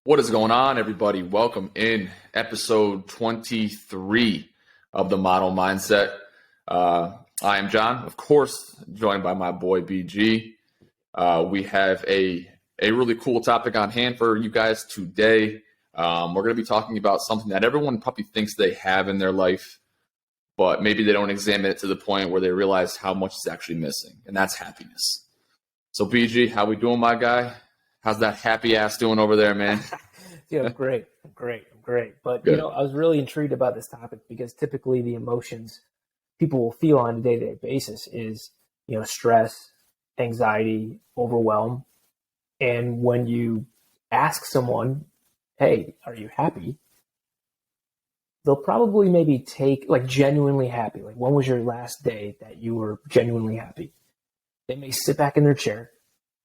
What is going on, everybody? Welcome in episode 23 of the Model Mindset. I am John, of course, joined by my boy BG. We have a really cool topic on hand for you guys today. We're going to be talking about something that everyone probably thinks they have in their life, but maybe they don't examine it to the point where they realize how much is actually missing, and that's happiness. So BG, how we doing, my guy? How's that happy ass doing over there, man? Yeah, I'm great. But, Good. I was really intrigued about this topic because typically the emotions people will feel on a day-to-day basis is, stress, anxiety, overwhelm. And when you ask someone, hey, are you happy? They'll probably maybe take, genuinely happy. Like, when was your last day that you were genuinely happy? They may sit back in their chair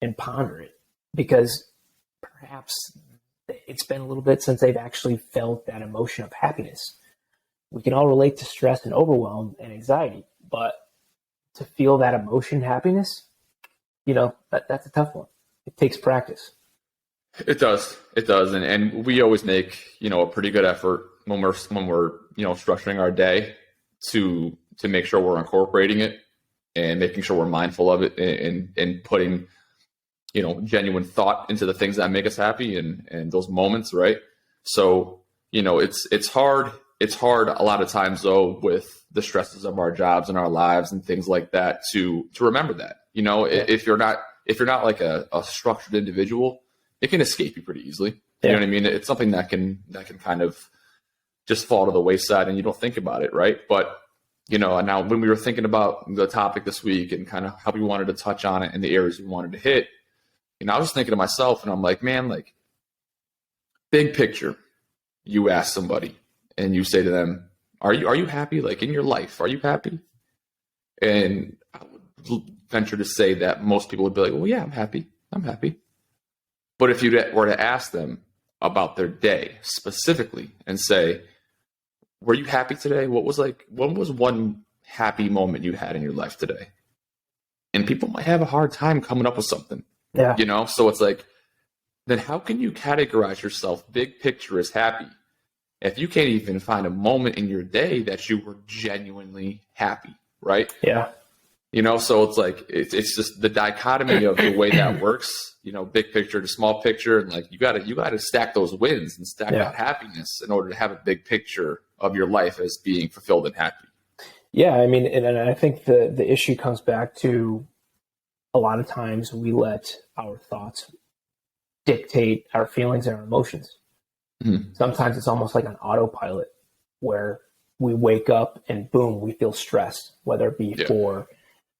and ponder it because perhaps it's been a little bit since they've actually felt that emotion of happiness. We can all relate to stress and overwhelm and anxiety, but to feel that emotion, happiness, that's a tough one. It takes practice. It does. And we always make, a pretty good effort when we're structuring our day to make sure we're incorporating it and making sure we're mindful of it and putting genuine thought into the things that make us happy and those moments, right? So, it's hard. It's hard a lot of times though with the stresses of our jobs and our lives and things like that to remember that. If you're not like a structured individual, it can escape you pretty easily. You know what I mean? It's something that can kind of just fall to the wayside and you don't think about it, right? But now when we were thinking about the topic this week and kind of how we wanted to touch on it and the areas we wanted to hit, I was thinking to myself, and I'm like, man, big picture, you ask somebody and you say to them, are you happy? Like in your life, are you happy? And I would venture to say that most people would be like, well, yeah, I'm happy. But if you were to ask them about their day specifically and say, were you happy today? What was one happy moment you had in your life today? And people might have a hard time coming up with something. Yeah. So it's like, then how can you categorize yourself big picture as happy if you can't even find a moment in your day that you were genuinely happy, right? Yeah. So it's like, it's just the dichotomy of the way that works, big picture to small picture. And you gotta stack those wins and stack that happiness in order to have a big picture of your life as being fulfilled and happy. Yeah. I mean, and I think the issue comes back to a lot of times we let our thoughts dictate our feelings and our emotions. Mm-hmm. Sometimes it's almost like an autopilot where we wake up and boom, we feel stressed, whether it be for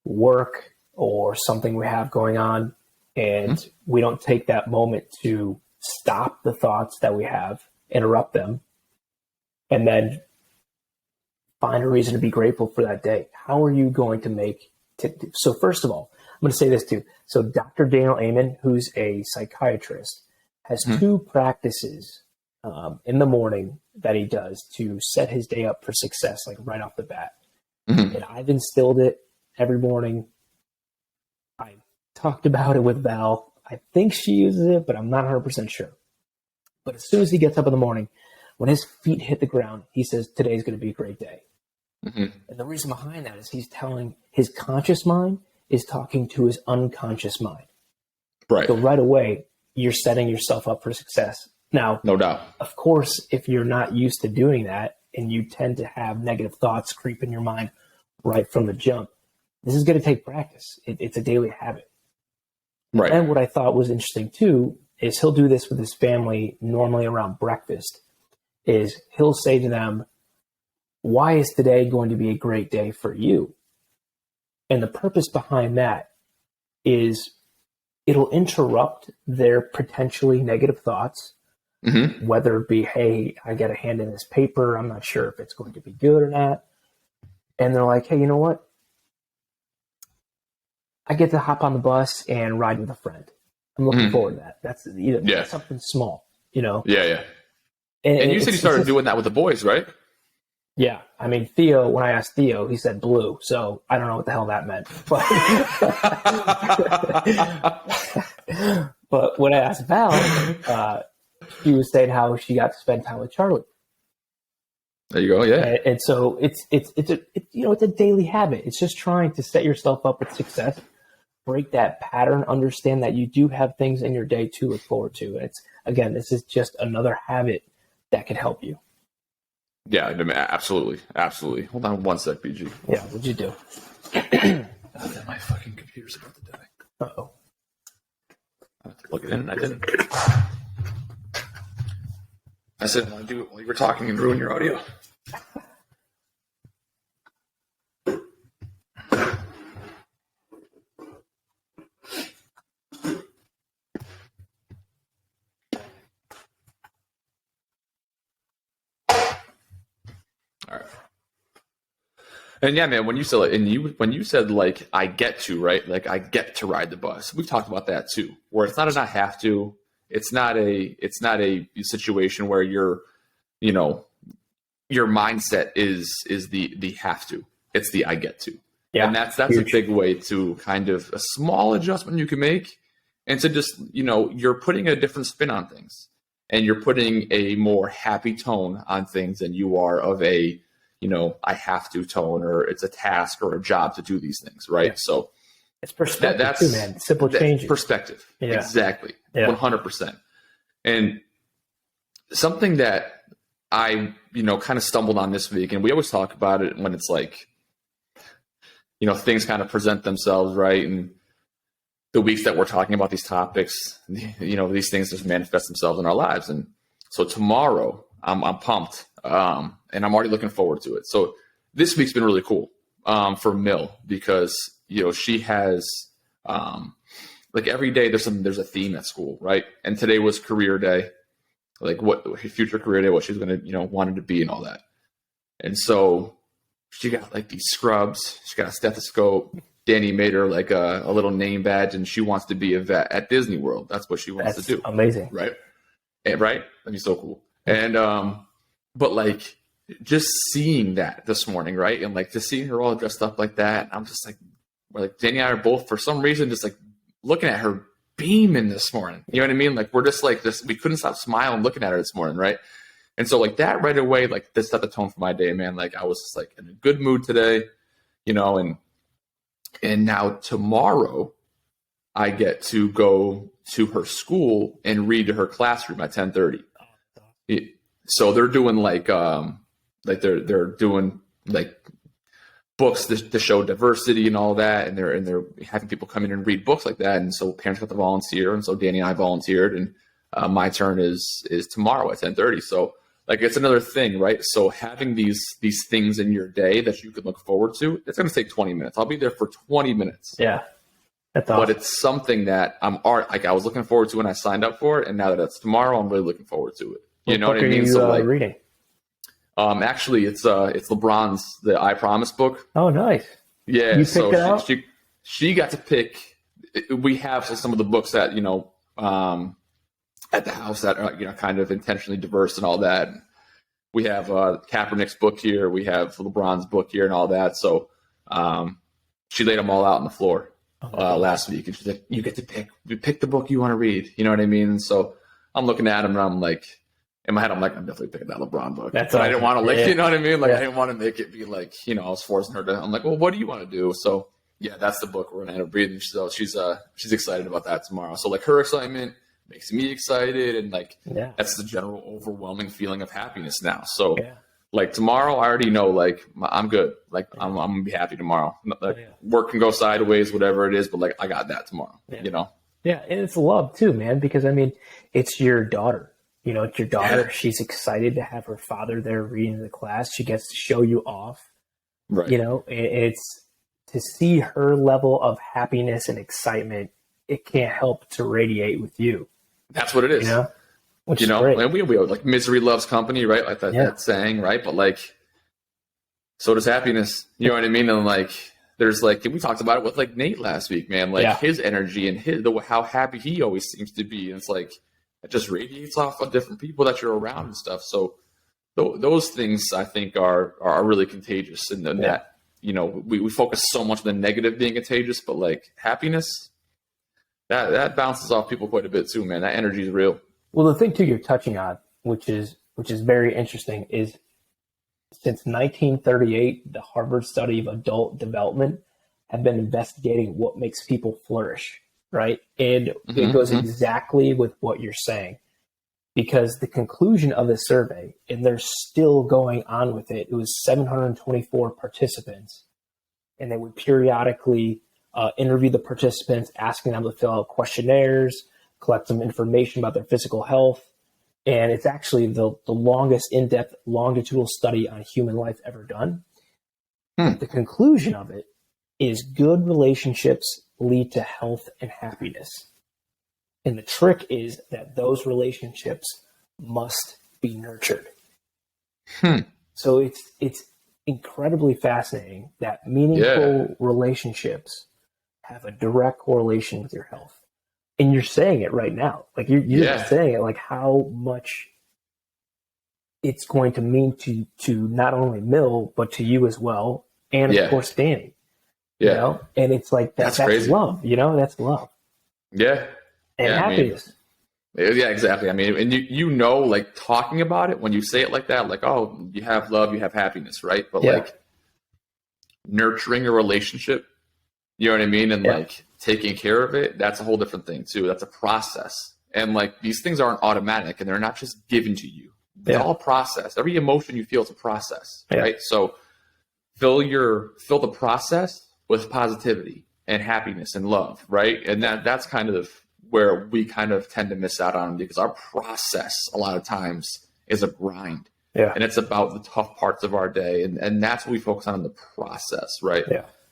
work or something we have going on. And we don't take that moment to stop the thoughts that we have, interrupt them, and then find a reason to be grateful for that day. How are you going to so first of all, I'm going to say this too. So Dr. Daniel Amen, who's a psychiatrist, has two practices in the morning that he does to set his day up for success, like right off the bat. Mm-hmm. And I've instilled it every morning. I talked about it with Val. I think she uses it, but I'm not 100% sure. But as soon as he gets up in the morning, when his feet hit the ground, he says, today's going to be a great day. Mm-hmm. And the reason behind that is he's telling his conscious mind is talking to his unconscious mind. Right. So right away, you're setting yourself up for success. Now, no doubt. Of course, if you're not used to doing that and you tend to have negative thoughts creep in your mind right from the jump, this is going to take practice. It's a daily habit. Right. And what I thought was interesting too is he'll do this with his family normally around breakfast, is he'll say to them, why is today going to be a great day for you? And the purpose behind that is it'll interrupt their potentially negative thoughts, whether it be, hey, I got a hand in this paper. I'm not sure if it's going to be good or not. And they're like, hey, you know what? I get to hop on the bus and ride with a friend. I'm looking forward to that. That's something small, Yeah. And you said you started doing that with the boys, right? Yeah. I mean, Theo, when I asked Theo, he said blue. So I don't know what the hell that meant. But when I asked Val, she was saying how she got to spend time with Charlie. There you go. Yeah. And so it's a daily habit. It's just trying to set yourself up with success, break that pattern, understand that you do have things in your day to look forward to. And this is just another habit that can help you. Yeah, I mean, absolutely. Absolutely. Hold on one sec, BG. Yeah, what'd you do? My fucking computer's about to die. Uh-oh. I have to plug it in, and I didn't. I said, I want to do it while you were talking and ruin your audio. All right. And yeah, man, when you said like I get to, right? Like I get to ride the bus. We've talked about that too, where it's not I have to. It's not a situation where your mindset is the have to. It's the I get to. Yeah. And that's huge. A big way to kind of a small adjustment you can make, and to just, you're putting a different spin on things, and you're putting a more happy tone on things than you are of a, I have to tone, or it's a task or a job to do these things, right? Yeah. So it's perspective too, man. Simple changes. Perspective. Yeah. Exactly. Yeah. 100%. And something that I, kind of stumbled on this week, and we always talk about it when it's like, things kind of present themselves, right? And the weeks that we're talking about these topics, these things just manifest themselves in our lives. And so tomorrow, I'm pumped, and I'm already looking forward to it. So this week's been really cool for Mill, because she has like every day there's a theme at school, right? And today was career day, like what her future career day, what she's gonna wanted to be and all that. And so she got like these scrubs, she got a stethoscope. Danny made her like a little name badge, and she wants to be a vet at Disney World. That's what she wants to do. Amazing. Right. And, right. That'd be so cool. And, but like just seeing that this morning, right. And like just seeing her all dressed up like that. I'm just like, Danny and I are both, for some reason, just like looking at her beaming this morning. You know what I mean? Like we're just like this, we couldn't stop smiling looking at her this morning. Right. And so like that right away, like this set the tone for my day, man. Like I was just like in a good mood today, and now tomorrow I get to go to her school and read to her classroom at 10:30. So they're doing like they're doing like books to show diversity and all that, and they're having people come in and read books like that. And so parents got to volunteer, and so Danny and I volunteered, and my turn is tomorrow at 10:30. So like it's another thing, right? So having these things in your day that you could look forward to, it's going to take 20 minutes. I'll be there for 20 minutes. Yeah, that's awesome. But it's something that I was looking forward to when I signed up for it, and now that it's tomorrow, I'm really looking forward to it. You know what I mean? So like reading. Actually, it's LeBron's The I Promise book. Oh, nice. Yeah, you picked it out? She got to pick. We have some of the books that at the house that are kind of intentionally diverse and all that. We have Kaepernick's book here. We have LeBron's book here and all that. So she laid them all out on the floor last week, and she's like, "You get to pick the book you want to read." You know what I mean? And so I'm looking at them, and I'm like, in my head, I'm definitely picking that LeBron book. That's awesome. I didn't want to you know what I mean? Like I didn't want to make it be like, I was forcing her to. I'm like, well, what do you want to do? So yeah, that's the book we're gonna end up reading. So she's excited about that tomorrow. So like her excitement makes me excited, and like that's the general overwhelming feeling of happiness now. So like tomorrow, I already know like I'm good. Like I'm gonna be happy tomorrow. Like work can go sideways, whatever it is, but like I got that tomorrow. Yeah, and it's love too, man. Because it's your daughter. It's your daughter. Yeah. She's excited to have her father there reading the class. She gets to show you off. Right. It's to see her level of happiness and excitement. It can't help to radiate with you. That's what it is. Which is great. And we like misery loves company, right? Like that saying, right? But like, so does happiness. You know what I mean? And like, there's like, we talked about it with like Nate last week, man. Like his energy and how happy he always seems to be. And it's like, it just radiates off of different people that you're around and stuff. So those things I think are really contagious. And then that, we focus so much on the negative being contagious, but like happiness, that bounces off people quite a bit too, man. That energy is real. Well, the thing too you're touching on, which is very interesting, is since 1938, the Harvard study of adult development have been investigating what makes people flourish, right? And it goes exactly with what you're saying, because the conclusion of the survey, and they're still going on with it, it was 724 participants, and they would periodically interview the participants, asking them to fill out questionnaires, collect some information about their physical health. And it's actually the longest in-depth longitudinal study on human life ever done. The conclusion of it is good relationships lead to health and happiness. And the trick is that those relationships must be nurtured. So it's incredibly fascinating that meaningful relationships have a direct correlation with your health. And you're saying it right now. Like you're just saying it, like how much it's going to mean to not only Mill, but to you as well. And of course, Danny. You know? And it's like, that's crazy. Love, that's love. Yeah. And happiness. Yeah, exactly. I mean, and you know, like talking about it, when you say it like that, like, oh, you have love, you have happiness, right? But like nurturing a relationship, you know what I mean? And like taking care of it, that's a whole different thing too. That's a process. And like these things aren't automatic and they're not just given to you. It's all a process. Every emotion you feel is a process, right? So fill the process with positivity and happiness and love, right? And that's kind of where we kind of tend to miss out on, because our process a lot of times is a grind. And it's about the tough parts of our day. And that's what we focus on in the process, right?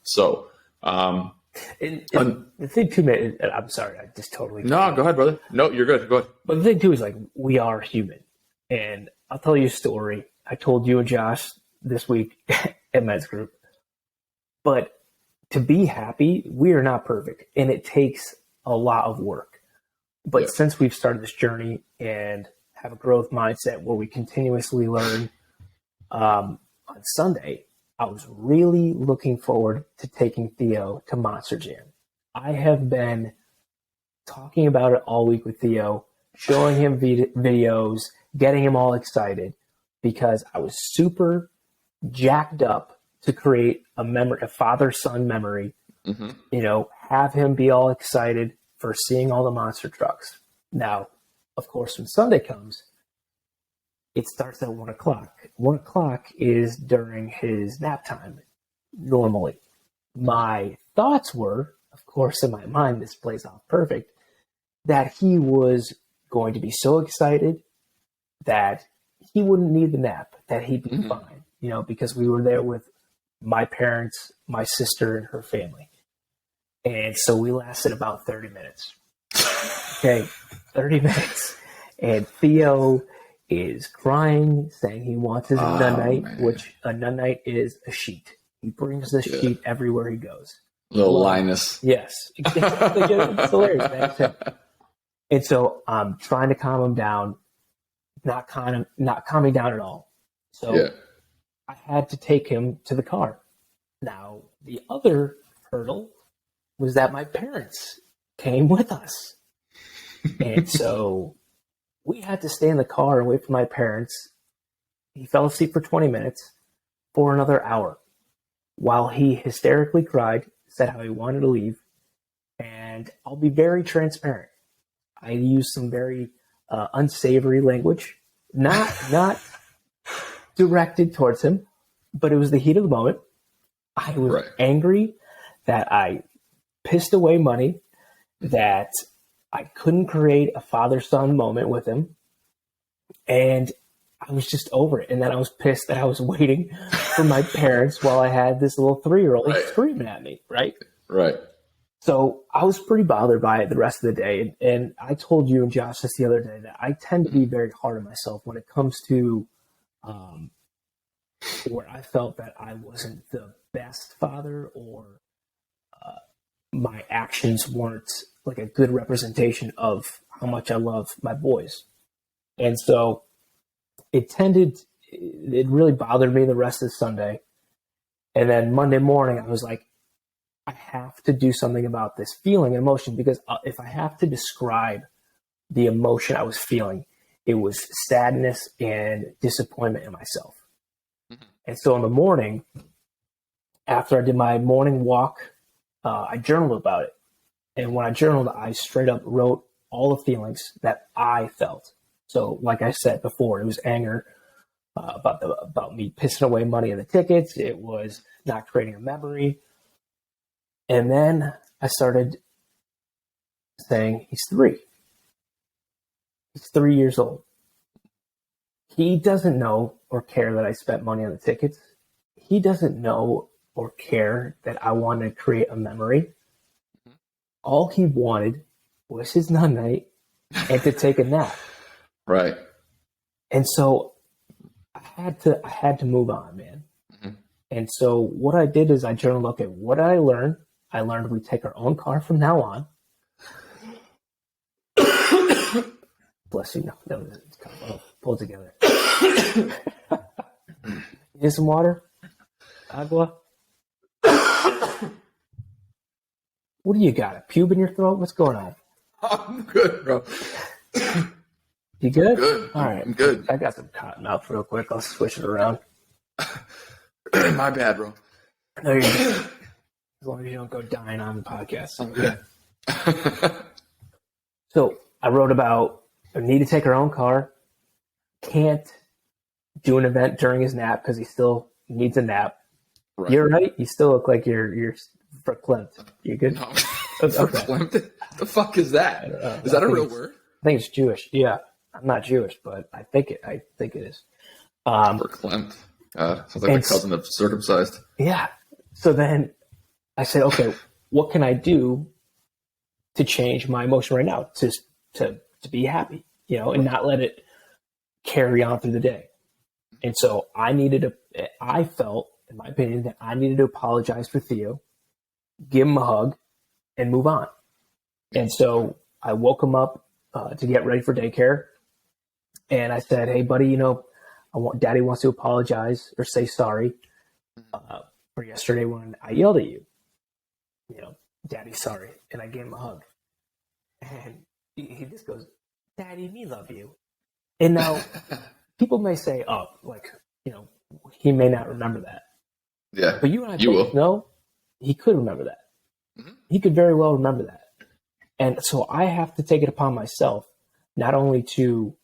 So, and the thing too, man, I'm sorry, I just totally. No, go ahead, brother. No, you're good. Go ahead. But the thing too is like, we are human. And I'll tell you a story. I told you and Josh this week at Men's Group. But to be happy, we are not perfect. And it takes a lot of work. But since we've started this journey and have a growth mindset where we continuously learn, on Sunday, I was really looking forward to taking Theo to Monster Jam. I have been talking about it all week with Theo, showing him videos, getting him all excited, because I was super jacked up to create a memory, a father-son memory, have him be all excited for seeing all the monster trucks. Now, of course, when Sunday comes, it starts at 1 o'clock. 1 o'clock is during his nap time, normally. My thoughts were, of course, in my mind, this plays off perfect, that he was going to be so excited that he wouldn't need the nap, that he'd be fine, because we were there with my parents, my sister, and her family. And so we lasted about 30 minutes. Okay, 30 minutes. And Theo is crying, saying he wants his nun night, which a nun night is a sheet. He brings the sheet everywhere he goes. Little Linus. Yes. It's hilarious, man. And so I'm trying to calm him down, not calming down at all. So I had to take him to the car. Now, the other hurdle was that my parents came with us. And so we had to stay in the car and wait for my parents. He fell asleep for 20 minutes for another hour while he hysterically cried, said how he wanted to leave. And I'll be very transparent. I used some very unsavory language, not directed towards him, but it was the heat of the moment. I was angry that I pissed away money, that I couldn't create a father-son moment with him, and I was just over it. And then I was pissed that I was waiting for my parents while I had this little 3-year-old screaming at me, right? So I was pretty bothered by it the rest of the day. And I told you and Josh this the other day that I tend to be very hard on myself when it comes to where I felt that I wasn't the best father, or my actions weren't like a good representation of how much I love my boys. And so it really bothered me the rest of Sunday. And then Monday morning, I was like, I have to do something about this feeling and emotion, because if I have to describe the emotion I was feeling. It was sadness and disappointment in myself. Mm-hmm. And so in the morning, after I did my morning walk, I journaled about it. And when I journaled, I straight up wrote all the feelings that I felt. So like I said before, it was anger about me pissing away money in the tickets. It was not creating a memory. And then I started saying, he's 3. He's 3 years old. He doesn't know or care that I spent money on the tickets. He doesn't know or care that I wanted to create a memory. All he wanted was his night and to take a nap. Right. And so I had to move on, man. Mm-hmm. And so what I did is I journaled, okay, what did I learn? I learned we take our own car from now on. Bless you. No, pull it together. Need some water? Agua? What do you got? A pube in your throat? What's going on? I'm good, bro. You good? Good. All right. I'm good. I got some cotton mouth real quick. I'll switch it around. My bad, bro. No, you're good. As long as you don't go dying on the podcast. I'm good. So I wrote about I need to take our own car. Can't do an event during his nap because he still needs a nap. Right. You're right. You still look like you're verklempt. You good? No. Verklempt? The fuck is that? Is that a real word? I think it's Jewish. Yeah, I'm not Jewish, but I think it is. Verklempt. Sounds like a cousin of circumcised. Yeah. So then I said, okay, what can I do to change my emotion right now to be happy, and not let it carry on through the day. And so I felt, in my opinion, that I needed to apologize for Theo, give him a hug, and move on. And so I woke him up to get ready for daycare. And I said, hey, buddy, Daddy wants to apologize or say sorry for yesterday when I yelled at you. Daddy's sorry. And I gave him a hug. And he just goes, Daddy, me love you. And now people may say, oh, he may not remember that. Yeah. But you and I both know he could remember that. Mm-hmm. He could very well remember that. And so I have to take it upon myself, not only to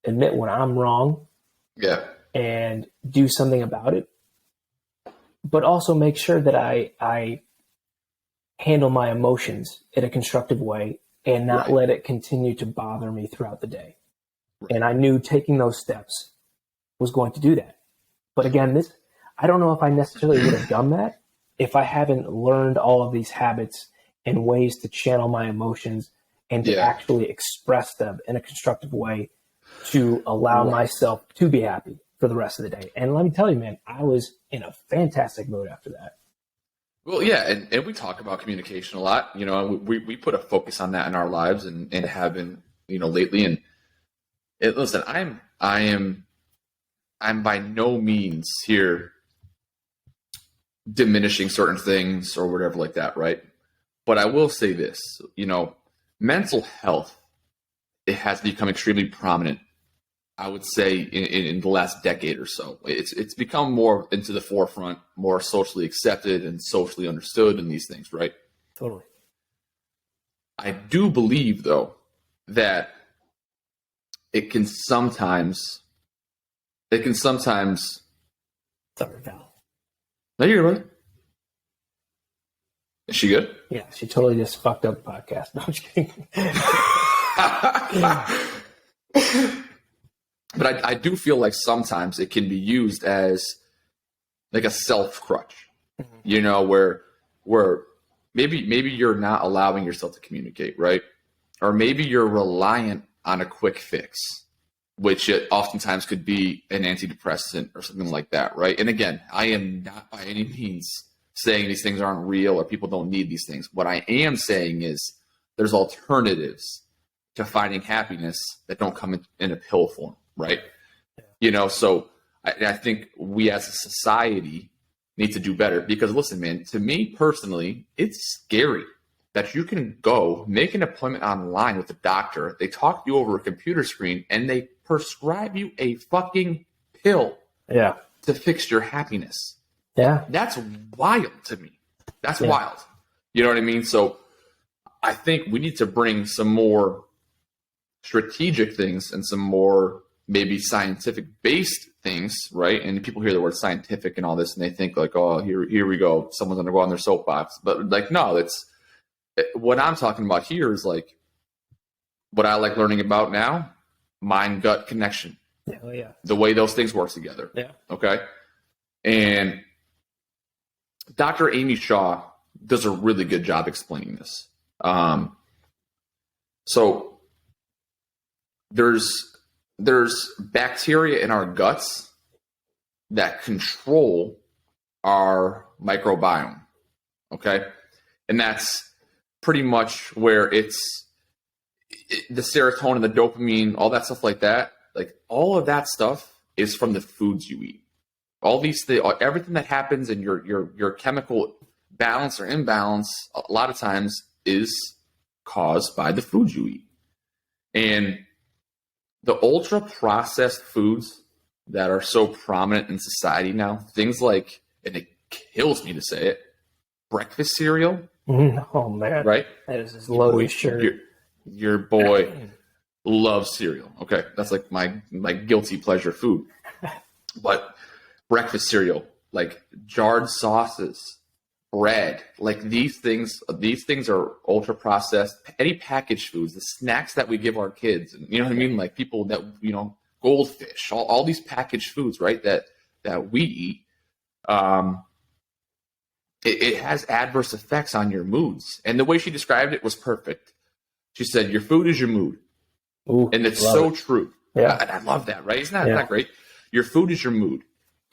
admit when I'm wrong and do something about it, but also make sure that I handle my emotions in a constructive way and not let it continue to bother me throughout the day. Right. And I knew taking those steps was going to do that. But again, I don't know if I necessarily would have done that if I haven't learned all of these habits and ways to channel my emotions and to actually express them in a constructive way to allow myself to be happy for the rest of the day. And let me tell you, man, I was in a fantastic mood after that. Well, yeah, and we talk about communication a lot, and we put a focus on that in our lives and have been, lately. And listen, I am by no means here diminishing certain things or whatever like that, right? But I will say this, mental health, it has become extremely prominent, I would say, in the last decade or so. It's become more into the forefront, more socially accepted and socially understood in these things, right? Totally. I do believe, though, that it can sometimes. Sorry, Val. No, you're good. Is she good? Yeah, she totally just fucked up the podcast. No, I'm just kidding. But I do feel like sometimes it can be used as like a self crutch, where maybe you're not allowing yourself to communicate, right? Or maybe you're reliant on a quick fix, which it oftentimes could be an antidepressant or something like that, right? And again, I am not by any means saying these things aren't real or people don't need these things. What I am saying is there's alternatives to finding happiness that don't come in a pill form, right? So I think we as a society need to do better because, listen, man, to me personally, it's scary that you can go make an appointment online with a doctor. They talk to you over a computer screen and they prescribe you a fucking pill to fix your happiness. Yeah. That's wild to me. That's wild. You know what I mean? So I think we need to bring some more strategic things and some more maybe scientific based things, right? And people hear the word scientific and all this and they think like, oh, here we go. Someone's going to go on their soapbox. But like, no, what I'm talking about here is like what I like learning about now, mind-gut connection. The way those things work together. Okay. And Dr. Amy Shaw does a really good job explaining this. So there's bacteria in our guts that control our microbiome. Okay. And that's pretty much where the serotonin, the dopamine, all that stuff like that. Like all of that stuff is from the foods you eat. All these things, everything that happens in your chemical balance or imbalance, a lot of times is caused by the foods you eat. And the ultra processed foods that are so prominent in society now, things like, and it kills me to say it, breakfast cereal. Oh man, right? That is as low as sugar. Your boy loves cereal. Okay, that's like my guilty pleasure food. But breakfast cereal, like jarred sauces, bread, like these things are ultra processed. Any packaged foods, the snacks that we give our kids, you know what I mean? Like people that, goldfish, all these packaged foods, right? That we eat. It has adverse effects on your moods. And the way she described it was perfect. She said, your food is your mood. Ooh, and it's so true. Yeah. I love that, right? Isn't that great? Your food is your mood.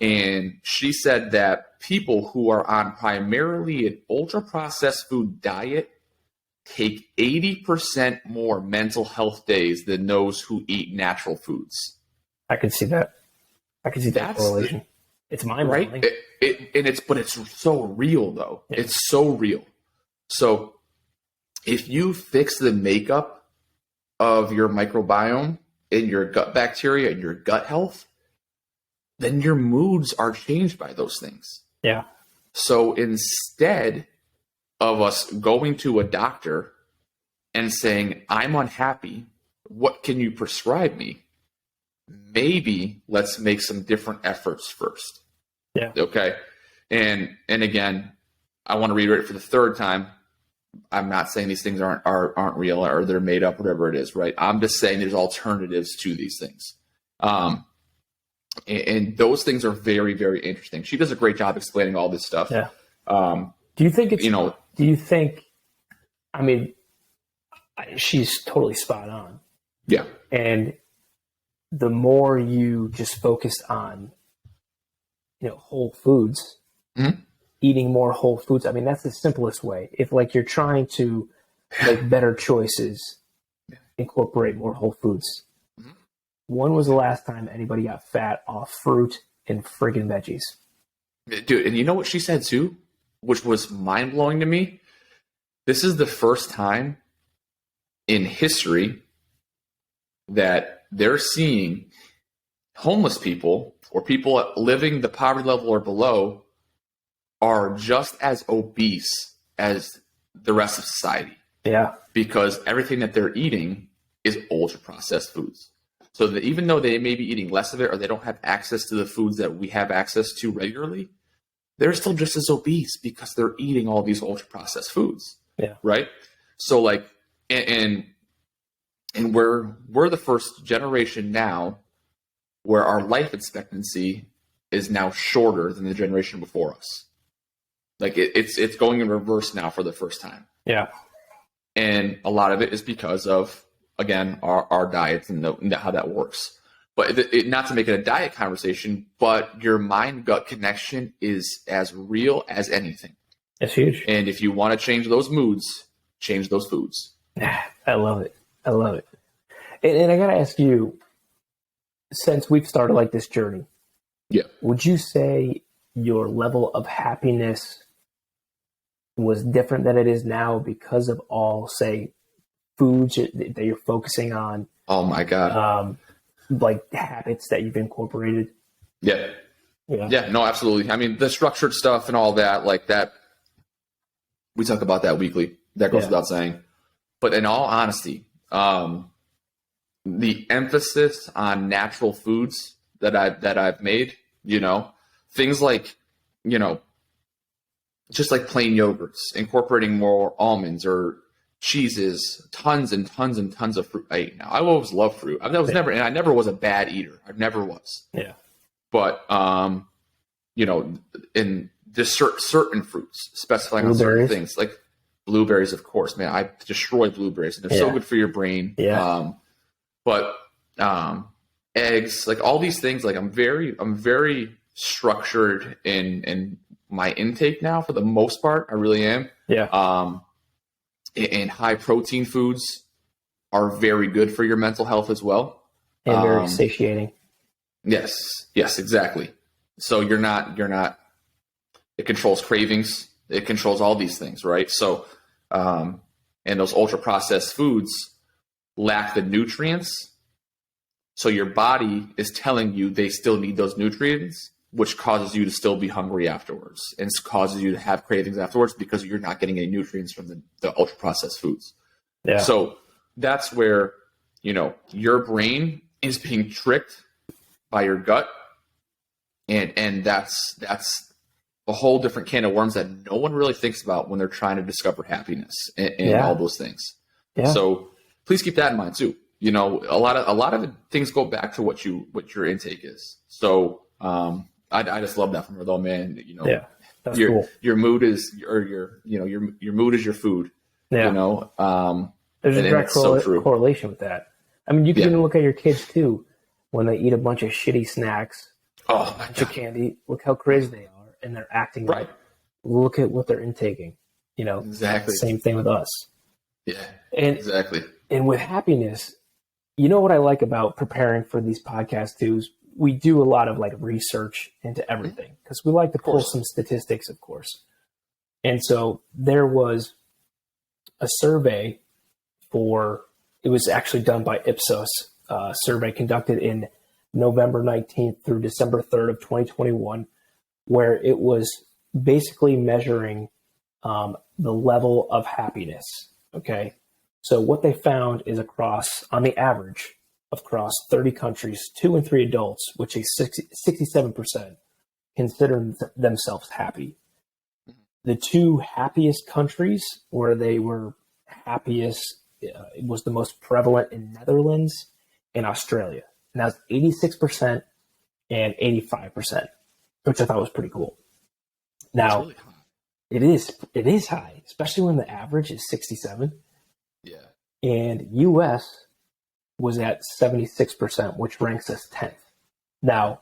And she said that people who are on primarily an ultra-processed food diet take 80% more mental health days than those who eat natural foods. I can see that. That correlation. It's mind-boggling. Right? But it's so real, though. Yeah. It's so real. So if you fix the makeup of your microbiome and your gut bacteria and your gut health, then your moods are changed by those things. Yeah. So instead of us going to a doctor and saying, I'm unhappy, what can you prescribe me? Maybe let's make some different efforts first. Yeah. Okay. And again, I want to reiterate for the third time, I'm not saying these things aren't real or they're made up, whatever it is, right? I'm just saying there's alternatives to these things. And those things are very, very interesting. She does a great job explaining all this stuff. Yeah. Do you think she's totally spot on. Yeah. And the more you just focus on, whole foods, eating more whole foods. I mean, that's the simplest way. If you're trying to make better choices, incorporate more whole foods. When was the last time anybody got fat off fruit and friggin' veggies? Dude, and you know what she said too, which was mind-blowing to me? This is the first time in history that they're seeing homeless people or people living the poverty level or below are just as obese as the rest of society. Yeah. Because everything that they're eating is ultra-processed foods. So that even though they may be eating less of it or they don't have access to the foods that we have access to regularly, they're still just as obese because they're eating all these ultra-processed foods. Yeah. Right? So and we're the first generation now where our life expectancy is now shorter than the generation before us. It's going in reverse now for the first time. Yeah. And a lot of it is because of, again, our diets and how that works. But not to make it a diet conversation, but your mind-gut connection is as real as anything. It's huge. And if you want to change those moods, change those foods. I love it. And I got to ask you, since we've started this journey, would you say your level of happiness was different than it is now because of all, say, foods that you're focusing on? Oh my God. Like habits that you've incorporated? Yeah. Yeah, no, absolutely. I mean, the structured stuff and all that, like that, we talk about that weekly. That goes without saying. But in all honesty, the emphasis on natural foods that I've made, things like, just like plain yogurts, incorporating more almonds or cheeses, tons and tons and tons of fruit I eat now. I always loved fruit. I never was a bad eater. I never was. Yeah. But in just certain fruits, specifying on certain things, like blueberries, of course, man, I destroy blueberries. They're so good for your brain. Yeah. But eggs, like all these things, like I'm very structured in my intake now for the most part. I really am. Yeah. And high protein foods are very good for your mental health as well. And very satiating. Yes, exactly. So you're not, it controls cravings. It controls all these things, right? So, and those ultra processed foods lack the nutrients. So your body is telling you they still need those nutrients, which causes you to still be hungry afterwards and causes you to have cravings afterwards because you're not getting any nutrients from the ultra processed foods. Yeah. So that's where, your brain is being tricked by your gut. And that's a whole different can of worms that no one really thinks about when they're trying to discover happiness and all those things. Yeah. So please keep that in mind too. A lot of things go back to what your intake is. So, I just love that from her though, man. That's cool. Your mood is your mood is your food. Yeah. There's a direct correlation with that. I mean, you can even look at your kids too when they eat a bunch of shitty snacks, a bunch of candy. Look how crazy they are, and they're acting right. Look at what they're intaking. Exactly. Same thing with us. Yeah. And exactly. And with happiness, what I like about preparing for these podcasts too is we do a lot of like research into everything because we like to pull some statistics, of course. And so there was a survey it was actually done by Ipsos, survey conducted in November 19th through December 3rd of 2021, where it was basically measuring the level of happiness. Okay. So what they found is on the average, across 30 countries, 2 in 3 adults, which is 67%, consider themselves happy. The 2 happiest countries where they were happiest, it was the most prevalent in Netherlands and Australia. And that's 86% and 85%, which I thought was pretty cool. Now, really it is high, especially when the average is 67. Yeah. And US was at 76%, which ranks us 10th. Now,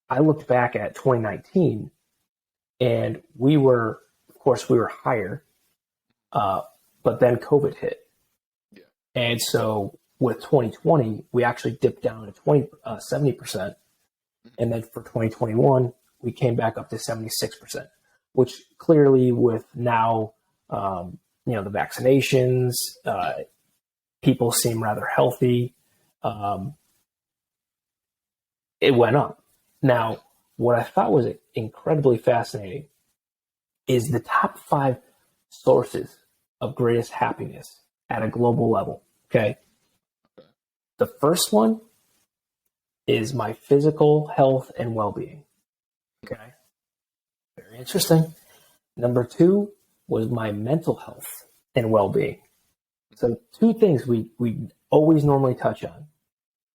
I looked back at 2019 and we were higher, but then COVID hit. Yeah. And so with 2020, we actually dipped down to 70%. And then for 2021, we came back up to 76%, which clearly with now, the vaccinations, people seem rather healthy. It went up. Now, what I thought was incredibly fascinating is the top 5 sources of greatest happiness at a global level. Okay. The first one is my physical health and well-being. Okay. Very interesting. Number 2 was my mental health and well-being. So 2 things we always normally touch on.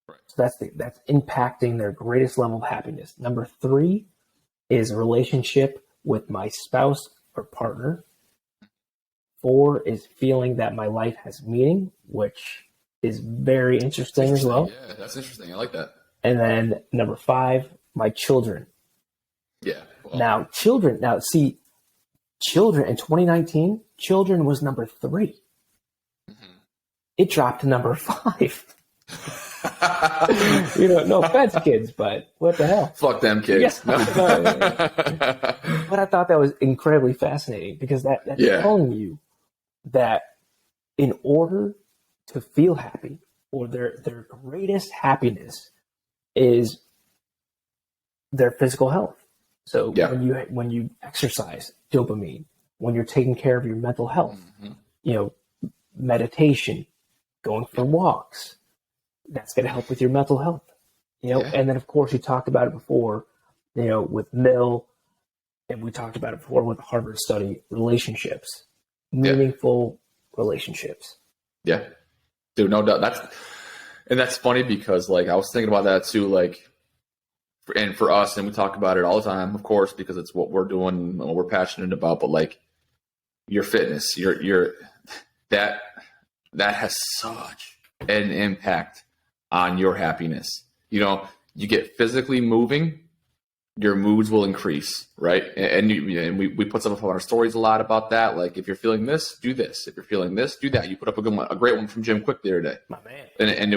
Right. So that's impacting their greatest level of happiness. Number 3 is relationship with my spouse or partner. 4 is feeling that my life has meaning, which is very interesting as well. Yeah, that's interesting. I like that. And then number 5, my children. Yeah. Well. Now, children in 2019, children was number 3. Mm-hmm. It dropped to number 5. No offense, kids, but what the hell? Fuck them kids. Yeah. But I thought that was incredibly fascinating because that's telling you that in order to feel happy, or their greatest happiness is their physical health. So when you exercise, dopamine. When you're taking care of your mental health, meditation, going for walks, that's going to help with your mental health. And then of course you talked about it before, with Mill, and we talked about it before with the Harvard study, relationships, meaningful relationships. Yeah, dude, no doubt. That's funny because like I was thinking about that too, like, and for us, and we talk about it all the time, of course, because it's what we're doing and what we're passionate about. But like your fitness, your that has such an impact on your happiness. You get physically moving, your moods will increase, right? And we put stuff up on our stories a lot about that. Like if you're feeling this, do this. If you're feeling this, do that. You put up a great one from Jim Quick the other day. My man. And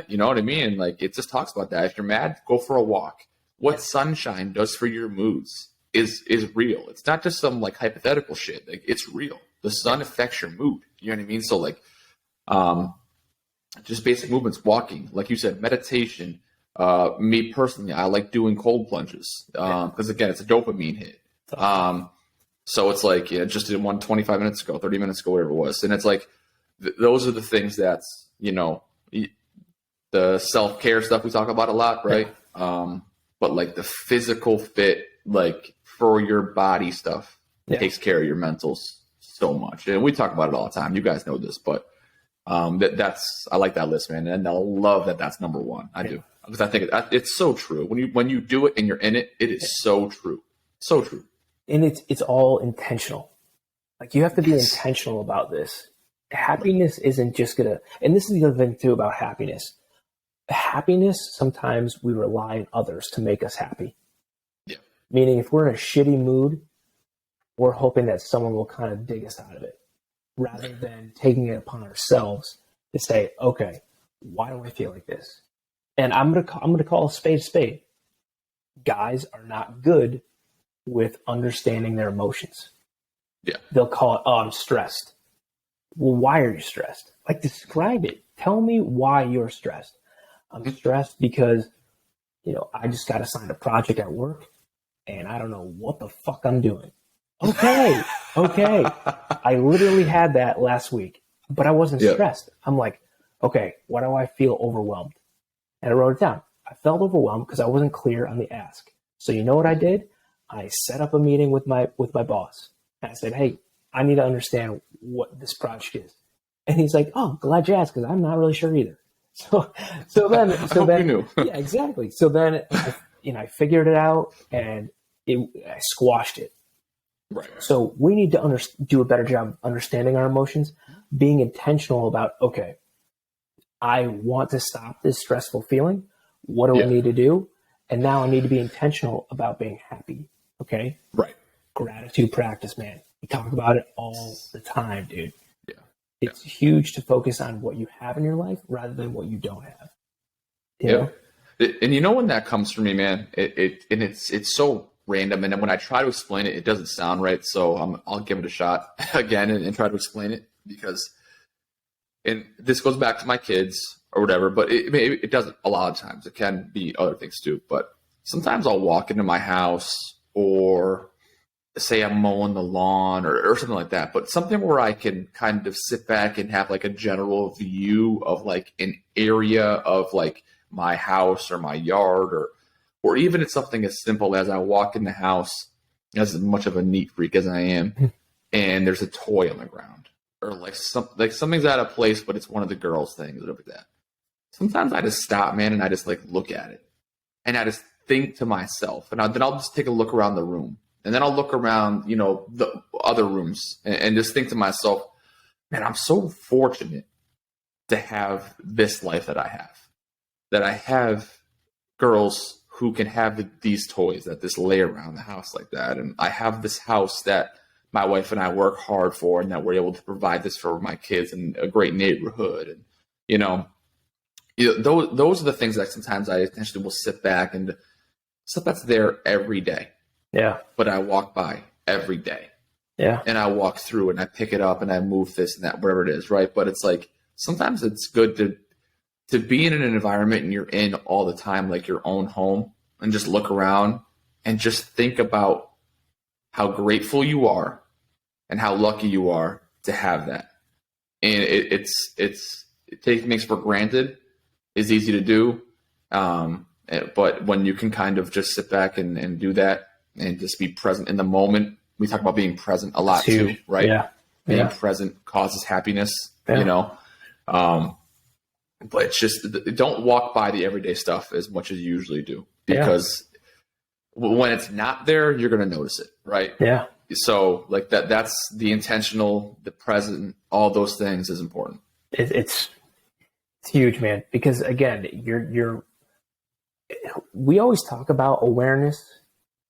you know what I mean? And like it just talks about that. If you're mad, go for a walk. What sunshine does for your moods is real. It's not just some like hypothetical shit. Like it's real. The sun affects your mood. You know what I mean? So like just basic movements, walking, like you said, meditation. Me personally, I like doing cold plunges because again, it's a dopamine hit. So it's like, just did one 25 minutes ago, 30 minutes ago, whatever it was. And it's like, those are the things that's, the self-care stuff we talk about a lot, right? But like the physical fit, like for your body stuff takes care of your mentals so much. And we talk about it all the time. You guys know this, but I like that list, man. And I love that that's number one. I do. Because I think it's so true. When you do it and you're in it, it is so true. So true. And it's all intentional. Like you have to be intentional about this. Happiness isn't just gonna, and this is the other thing too about happiness. Happiness, sometimes we rely on others to make us happy. Yeah. Meaning if we're in a shitty mood, we're hoping that someone will kind of dig us out of it rather than taking it upon ourselves to say, okay, why do I feel like this? And I'm gonna call a spade a spade. Guys are not good with understanding their emotions. Yeah. They'll call it, oh, I'm stressed. Well, why are you stressed? Like, describe it. Tell me why you're stressed. I'm stressed because, I just got assigned a project at work and I don't know what the fuck I'm doing. Okay. I literally had that last week, but I wasn't stressed. I'm like, okay, why do I feel overwhelmed? And I wrote it down. I felt overwhelmed because I wasn't clear on the ask. So you know what I did? I set up a meeting with my boss. And I said, hey, I need to understand what this project is. And he's like, oh, glad you asked because I'm not really sure either. So then you knew. Yeah, exactly. So then I figured it out and I squashed it. Right. So we need to do a better job of understanding our emotions, being intentional about, okay, I want to stop this stressful feeling. What do I need to do? And now I need to be intentional about being happy. Okay. Right. Gratitude practice, man. We talk about it all the time, dude. Yeah. It's huge to focus on what you have in your life rather than what you don't have. You know? And when that comes from me, man, it's so random. And then when I try to explain it, it doesn't sound right. So I'll give it a shot again and try to explain it because, and this goes back to my kids or whatever, but it doesn't a lot of times. It can be other things too. But sometimes I'll walk into my house or say I'm mowing the lawn or something like that, but something where I can kind of sit back and have like a general view of like an area of like my house or my yard or even it's something as simple as I walk in the house as much of a neat freak as I am and there's a toy on the ground or like something's out of place, but it's one of the girls' things or like that. Sometimes I just stop, man, and I just like look at it and I just think to myself and then I'll just take a look around the room. And then I'll look around, the other rooms and just think to myself, man, I'm so fortunate to have this life that I have girls who can have these toys that just lay around the house like that. And I have this house that my wife and I work hard for and that we're able to provide this for my kids in a great neighborhood. And, those are the things that sometimes I intentionally will sit back and stuff that's there every day. Yeah. But I walk by every day. Yeah. And I walk through and I pick it up and I move this and that, whatever it is, right? But it's like sometimes it's good to be in an environment and you're in all the time, like your own home, and just look around and just think about how grateful you are and how lucky you are to have that. And taking things for granted is easy to do. But when you can kind of just sit back and do that and just be present in the moment, we talk about being present a lot too, right? Yeah. Being present causes happiness, you know? But it's just, don't walk by the everyday stuff as much as you usually do, because when it's not there, you're going to notice it, right? Yeah. So like that's the intentional, the present, all those things is important. It's huge, man. Because again, we always talk about awareness,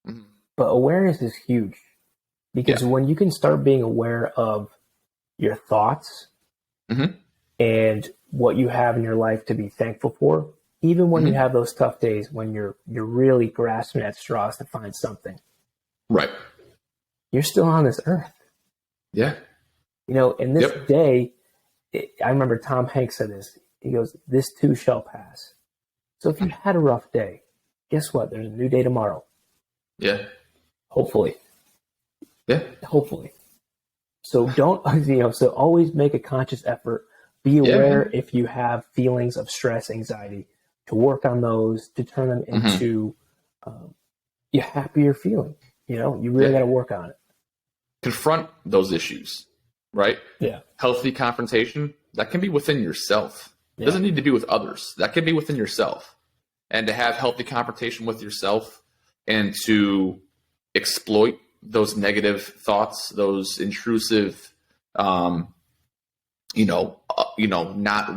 Mm-hmm. but awareness is huge because when you can start being aware of your thoughts Mm-hmm. and what you have in your life to be thankful for, even when Mm-hmm. you have those tough days when you're really grasping at straws to find something, Right. you're still on this earth. Yeah. You know, in this Yep. day, I remember Tom Hanks said this. He goes, "This too shall pass." So if you had a rough day, guess what? There's a new day tomorrow. Yeah. Hopefully. Yeah. Hopefully. So don't, so always make a conscious effort. Be aware if you have feelings of stress, anxiety, to work on those, to turn them into a happier feeling. You know, you really got to work on it. Confront those issues, right? Yeah. Healthy confrontation, that can be within yourself. It doesn't need to be with others. That can be within yourself. And to have healthy confrontation with yourself and to exploit those negative thoughts, those intrusive, not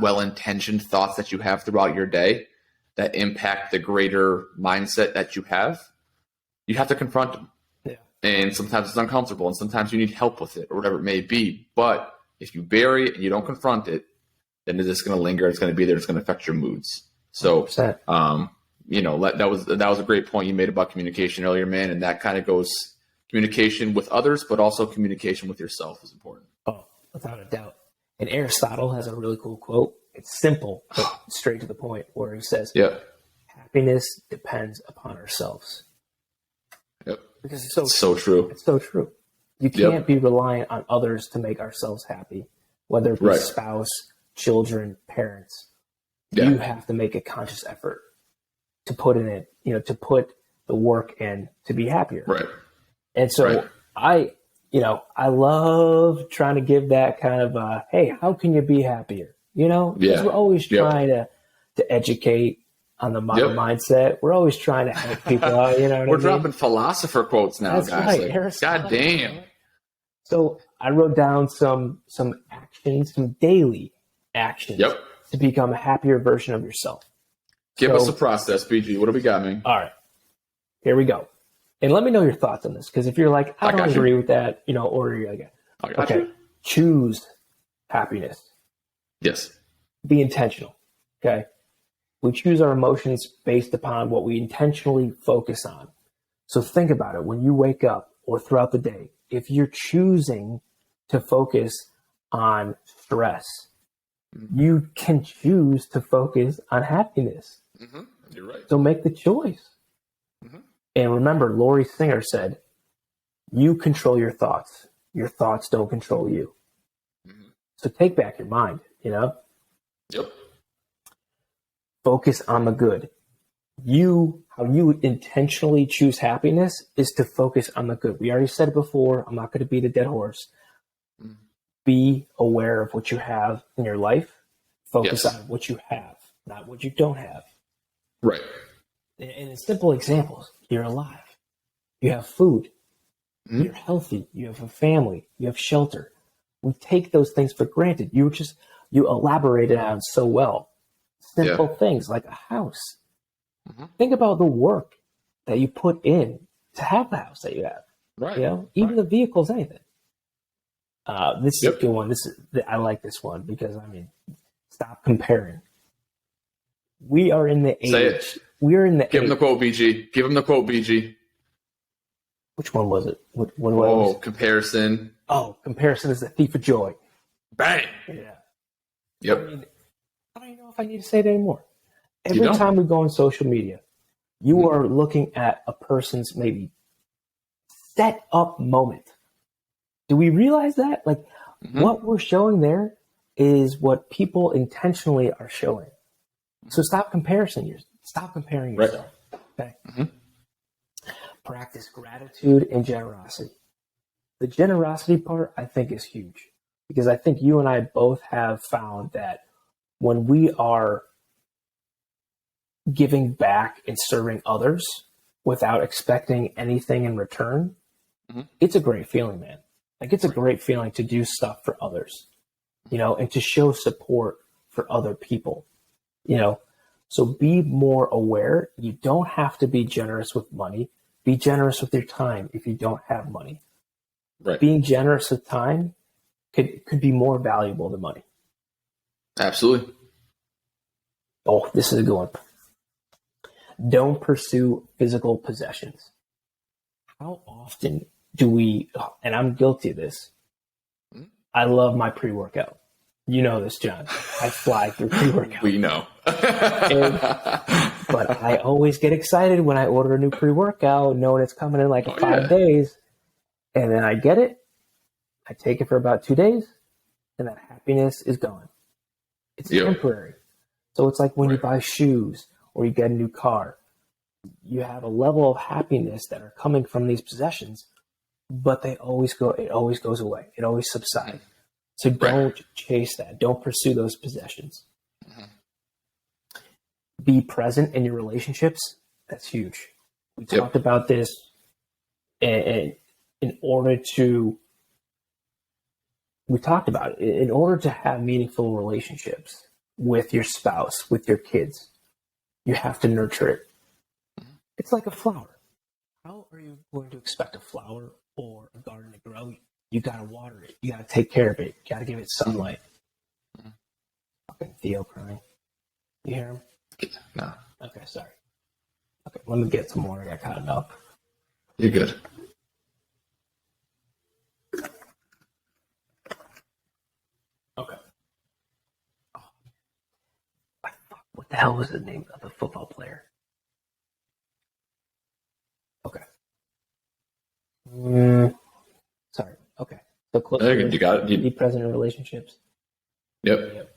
well-intentioned thoughts that you have throughout your day that impact the greater mindset that you have to confront them. Yeah. And sometimes it's uncomfortable and sometimes you need help with it or whatever it may be. But if you bury it and you don't confront it, then it's just going to linger. It's going to be there. It's going to affect your moods. So, 100%. that was a great point you made about communication earlier, man. And that kind of goes communication with others, but also communication with yourself is important. Oh, without a doubt. And Aristotle has a really cool quote. It's simple, but straight to the point, where he says, Yeah. happiness depends upon ourselves. Yep. Because it's So true. It's so true. You can't be reliant on others to make ourselves happy, whether it be spouse, children, parents. Yeah. You have to make a conscious effort to put in it, to put the work in to be happier. Right. And so I love trying to give that kind of, hey, how can you be happier? Because we're always trying to educate on the modern mindset. We're always trying to help people out. We're dropping philosopher quotes now, That's guys. right. Like, God damn. So I wrote down some actions, some daily actions to become a happier version of yourself. Give us a process, BG. What do we got, man? All right, here we go. And let me know your thoughts on this, because if you're like, I don't agree with that, or you're like, okay, choose happiness. Yes. Be intentional. Okay. We choose our emotions based upon what we intentionally focus on. So think about it. When you wake up or throughout the day, if you're choosing to focus on stress, you can choose to focus on happiness. Mm-hmm. You're right. So make the choice. Mm-hmm. And remember, Laurie Singer said, you control your thoughts. Your thoughts don't control you. Mm-hmm. So take back your mind, Yep. Focus on the good. How you intentionally choose happiness is to focus on the good. We already said it before. I'm not going to beat a dead horse. Mm-hmm. Be Aware of what you have in your life. Focus on what you have, not what you don't have. Right. And in simple examples, you're alive. You have food. Mm-hmm. You're healthy. You have a family. You have shelter. We take those things for granted. You elaborated on so well. Simple things like a house. Mm-hmm. Think about the work that you put in to have the house that you have. Right. Even the vehicles, anything. This is a good one. I like this one because stop comparing. We are in the age. Say it. We're in the Give age. him the quote, BG. Give him the quote, BG. Which one was it? What was it? Comparison. Oh, comparison is the thief of joy. Bang. Yeah. Yep. I mean, I don't even know if I need to say it anymore. Every don't. time we go on social media, you are looking at a person's maybe set up moment. Do we realize that? Like, what we're showing there is what people intentionally are showing. So stop comparing yourself. Okay. Practice gratitude and generosity. The generosity part, I think, is huge because I think you and I both have found that when we are giving back and serving others without expecting anything in return, it's a great feeling, man. Like, it's a great feeling to do stuff for others, you know, and to show support for other people, you know. So be more aware. You don't have to be generous with money. Be generous with your time if you don't have money. Right. Being generous with time could be more valuable than money. Absolutely. Oh, this is a good one. Don't pursue physical possessions. How often do we, and I'm guilty of this, I love my pre-workout. You know this, John. I fly through pre-workout. We know. But I always get excited when I order a new pre-workout, knowing it's coming in like 5 days. And then I get it. I take it for about 2 days, and that happiness is gone. It's temporary. So it's like when you buy shoes or you get a new car, you have a level of happiness that are coming from these possessions, but it always goes away. It always subsides. So don't chase that. Don't pursue those possessions. Be present in your relationships. That's huge. We talked about this, and in order to have meaningful relationships with your spouse, with your kids, you have to nurture it. It's like a flower. How are you going to expect a flower or a garden to grow? You got to water it. You got to take care of it. You got to give it sunlight. Fucking Theo crying. You hear him? No. Okay, sorry. Okay, let me get some more. I got caught up. You're good. Okay. Oh. What the hell was the name of the football player? Okay. Sorry. Okay. So close. You got it. Be present in relationships. Yep.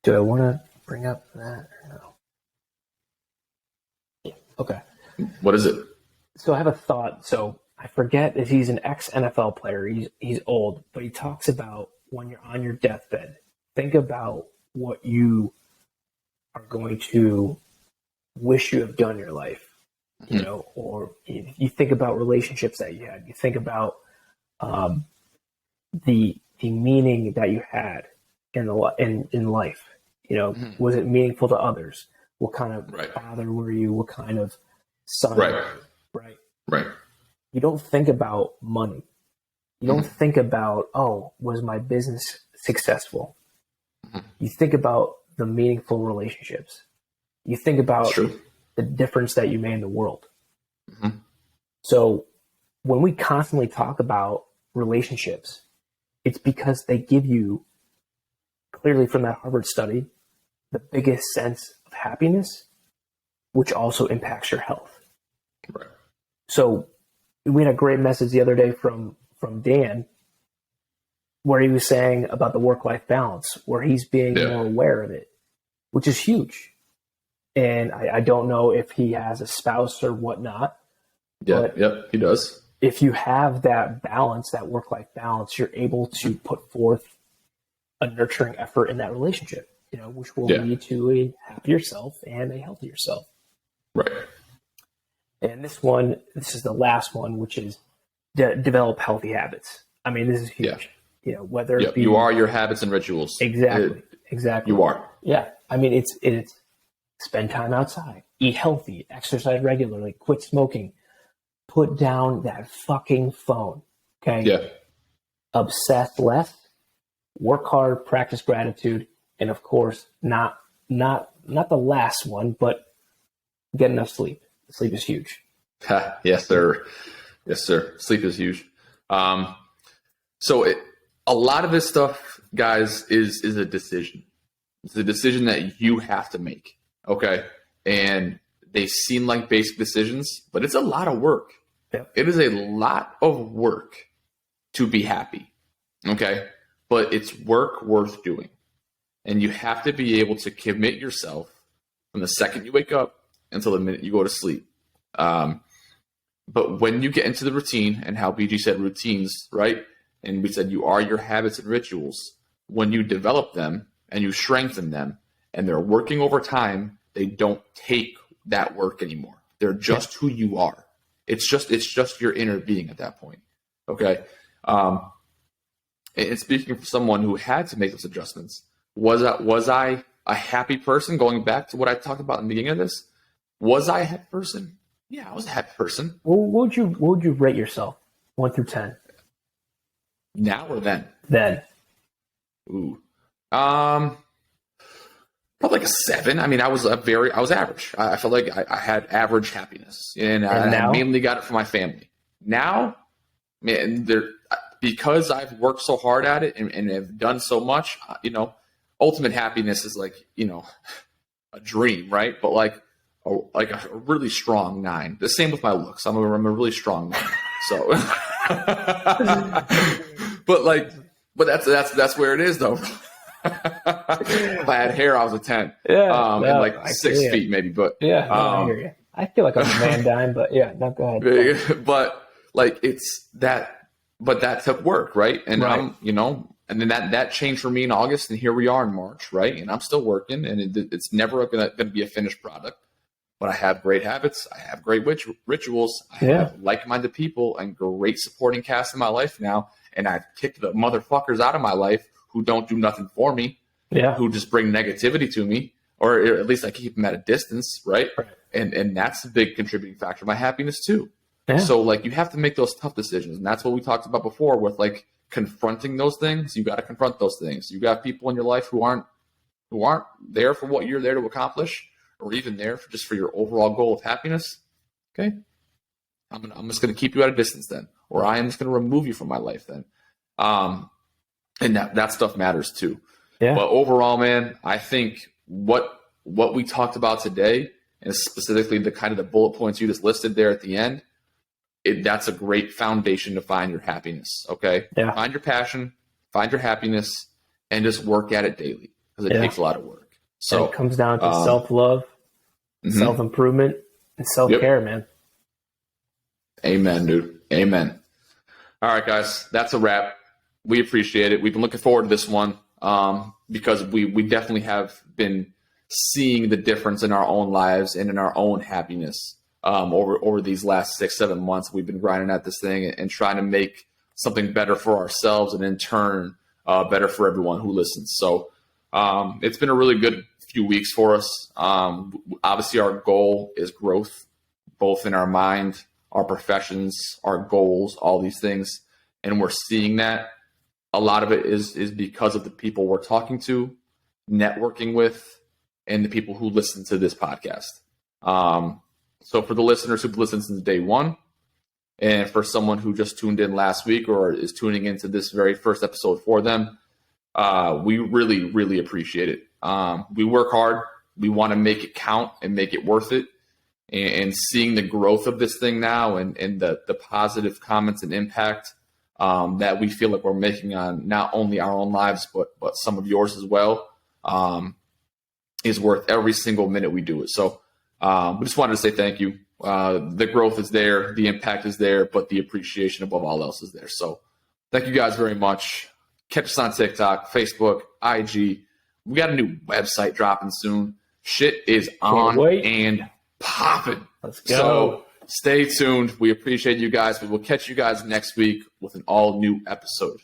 Do I want to bring up that or no? Yeah. Okay. What is it? So I have a thought. So I forget if he's an ex-NFL player. He's old, but he talks about when you're on your deathbed, think about what you are going to wish you have done in your life. You know, or if you think about relationships that you had, you think about the meaning that you had in life. You know, was it meaningful to others? What kind of father were you? What kind of son? Right. You don't think about money. You don't think about, was my business successful? You think about the meaningful relationships. You think about the difference that you made in the world. So when we constantly talk about relationships, it's because they give you, clearly from that Harvard study, the biggest sense of happiness, which also impacts your health. Right. So we had a great message the other day from Dan, where he was saying about the work-life balance, where he's being more aware of it, which is huge. And I don't know if he has a spouse or whatnot. Yep, he does. If you have that balance, that work-life balance, you're able to put forth a nurturing effort in that relationship, you know, which will lead to a happier self and a healthier self. Right. And this is the last one, which is develop healthy habits. I mean, this is huge. You know, whether it be, you are your habits and rituals. Exactly. You are. Yeah. I mean, it's spend time outside, eat healthy, exercise regularly, quit smoking, put down that fucking phone. Okay. Yeah. Obsess less work hard, practice gratitude, and of course, not the last one, but get enough sleep. Sleep is huge. Yes, sir. Yes, sir. Sleep is huge. So a lot of this stuff, guys, is a decision. It's a decision that you have to make. Okay. And they seem like basic decisions, but it's a lot of work. Yeah. It is a lot of work to be happy. Okay. But it's work worth doing. And you have to be able to commit yourself from the second you wake up until the minute you go to sleep. But when you get into the routine, and how BG said routines, right? And we said you are your habits and rituals. When you develop them and you strengthen them and they're working over time, they don't take that work anymore. They're just who you are. It's just your inner being at that point. Okay. And speaking for someone who had to make those adjustments, was I a happy person? Going back to what I talked about in the beginning of this, was I a happy person? Yeah, I was a happy person. What would you rate yourself? 1 through 10. Now or then? Then. Ooh. Probably like a 7. I mean, I was average. I felt like I had average happiness, and I mainly got it from my family. Now, man, because I've worked so hard at it and have done so much, ultimate happiness is like, a dream, right? But like a really strong 9. The same with my looks. I'm a really strong 9. So, but that's where it is though. If I had hair, I was a 10. Yeah, and like 6 feet maybe. But yeah, I hear you. I feel like I'm a Van Dyne, but yeah, no, go ahead. But like but that took work, right? And right. And then that changed for me in August, and here we are in March, right? And I'm still working, and it's never going to be a finished product. But I have great habits. I have great rituals. I have like-minded people and great supporting cast in my life now. And I've kicked the motherfuckers out of my life who don't do nothing for me, who just bring negativity to me, or at least I keep them at a distance, right? And that's a big contributing factor to my happiness too. Yeah. So like you have to make those tough decisions. And that's what we talked about before with like confronting those things. You got to confront those things. You got people in your life who aren't there for what you're there to accomplish, or even there for your overall goal of happiness. Okay. I'm just going to keep you at a distance then, or I am just going to remove you from my life then. And that stuff matters too. Yeah. But overall, man, I think what we talked about today, and specifically the kind of the bullet points you just listed there at the end, that's a great foundation to find your happiness. Okay. Yeah. Find your passion, find your happiness, and just work at it daily, because it takes a lot of work. So and it comes down to self-love, self-improvement, and self-care, man. Amen, dude. Amen. All right, guys, that's a wrap. We appreciate it. We've been looking forward to this one because we definitely have been seeing the difference in our own lives and in our own happiness over these last 6-7 months. We've been grinding at this thing and trying to make something better for ourselves, and in turn, better for everyone who listens. So it's been a really good few weeks for us. Obviously, our goal is growth, both in our mind, our professions, our goals, all these things. And we're seeing that. A lot of it is because of the people we're talking to, networking with, and the people who listen to this podcast. So for the listeners who've listened since day one, and for someone who just tuned in last week or is tuning into this very first episode for them, we really, really appreciate it. We work hard. We want to make it count and make it worth it. And seeing the growth of this thing now and the positive comments and impact that we feel like we're making on not only our own lives, but some of yours as well, is worth every single minute we do it. So we just wanted to say thank you. The growth is there, the impact is there, but the appreciation above all else is there. So thank you guys very much. Catch us on TikTok, Facebook, IG. We got a new website dropping soon. Shit is on and popping. Let's go. So stay tuned. We appreciate you guys. We will catch you guys next week with an all new episode.